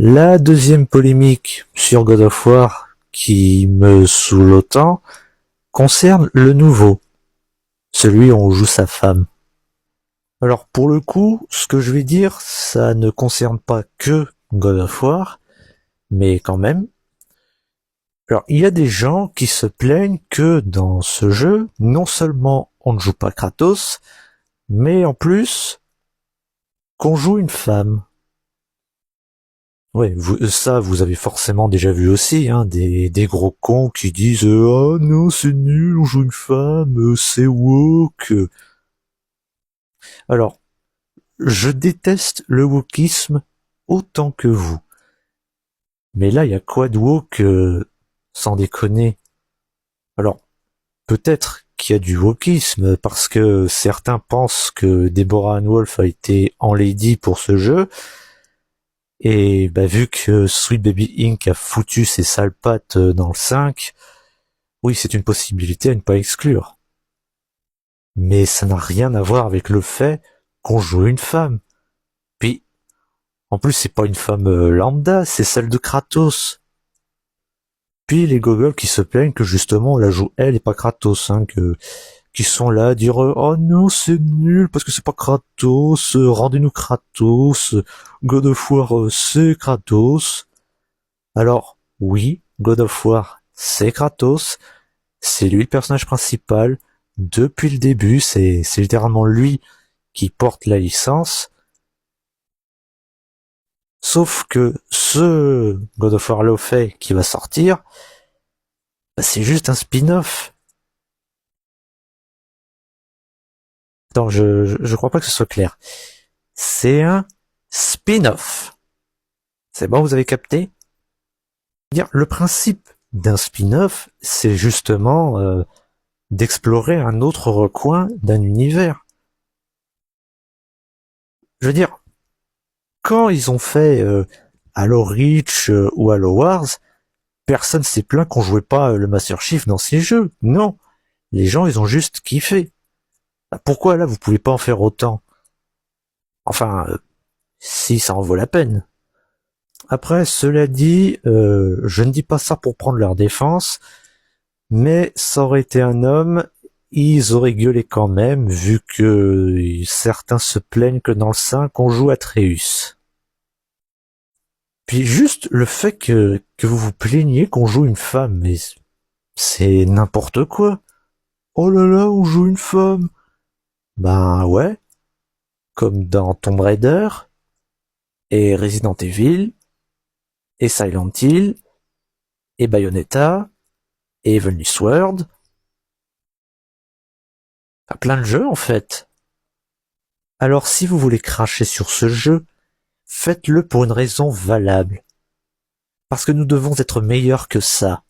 La deuxième polémique sur God of War qui me saoule autant concerne le nouveau, celui où on joue sa femme. Alors pour le coup, ce que je vais dire, ça ne concerne pas que God of War, mais quand même. Alors il y a des gens qui se plaignent que dans ce jeu, non seulement on ne joue pas Kratos, mais en plus qu'on joue une femme. Ouais, vous avez forcément déjà vu aussi, hein, des gros cons qui disent oh non, c'est nul, on joue une femme, c'est woke. Alors, je déteste le wokisme autant que vous. Mais là, il y a quoi de woke, sans déconner. Alors, peut-être qu'il y a du wokisme, parce que certains pensent que Deborah Ann Wolf a été enlaidie pour ce jeu, et bah, vu que Sweet Baby Inc. a foutu ses sales pattes dans le 5, oui, c'est une possibilité à ne pas exclure. Mais ça n'a rien à voir avec le fait qu'on joue une femme. Puis, en plus, c'est pas une femme lambda, c'est celle de Kratos. Puis les gogoles qui se plaignent que justement on la joue elle et pas Kratos, hein, qui sont là à dire oh non c'est nul parce que c'est pas Kratos, rendez-nous Kratos, God of War c'est Kratos. Alors oui, God of War c'est Kratos, c'est lui le personnage principal depuis le début, c'est littéralement lui qui porte la licence. Sauf que ce God of War Lofay qui va sortir, bah, c'est juste un spin-off. Attends, je crois pas que ce soit clair. C'est un spin-off. C'est bon, vous avez capté? Dire le principe d'un spin-off, c'est justement d'explorer un autre recoin d'un univers. Je veux dire, quand ils ont fait Halo Reach ou Halo Wars, personne s'est plaint qu'on jouait pas le Master Chief dans ces jeux. Non, les gens ils ont juste kiffé. Pourquoi là vous pouvez pas en faire autant? Enfin, si ça en vaut la peine. Après, cela dit, je ne dis pas ça pour prendre leur défense, mais ça aurait été un homme, ils auraient gueulé quand même, vu que certains se plaignent que dans le 5, on joue Atreus. Puis juste le fait que vous vous plaigniez qu'on joue une femme, mais c'est n'importe quoi. Oh là là, on joue une femme. Ben ouais, comme dans Tomb Raider, et Resident Evil, et Silent Hill, et Bayonetta, et Heavenly Sword. À plein de jeux en fait. Alors si vous voulez cracher sur ce jeu, faites-le pour une raison valable. Parce que nous devons être meilleurs que ça.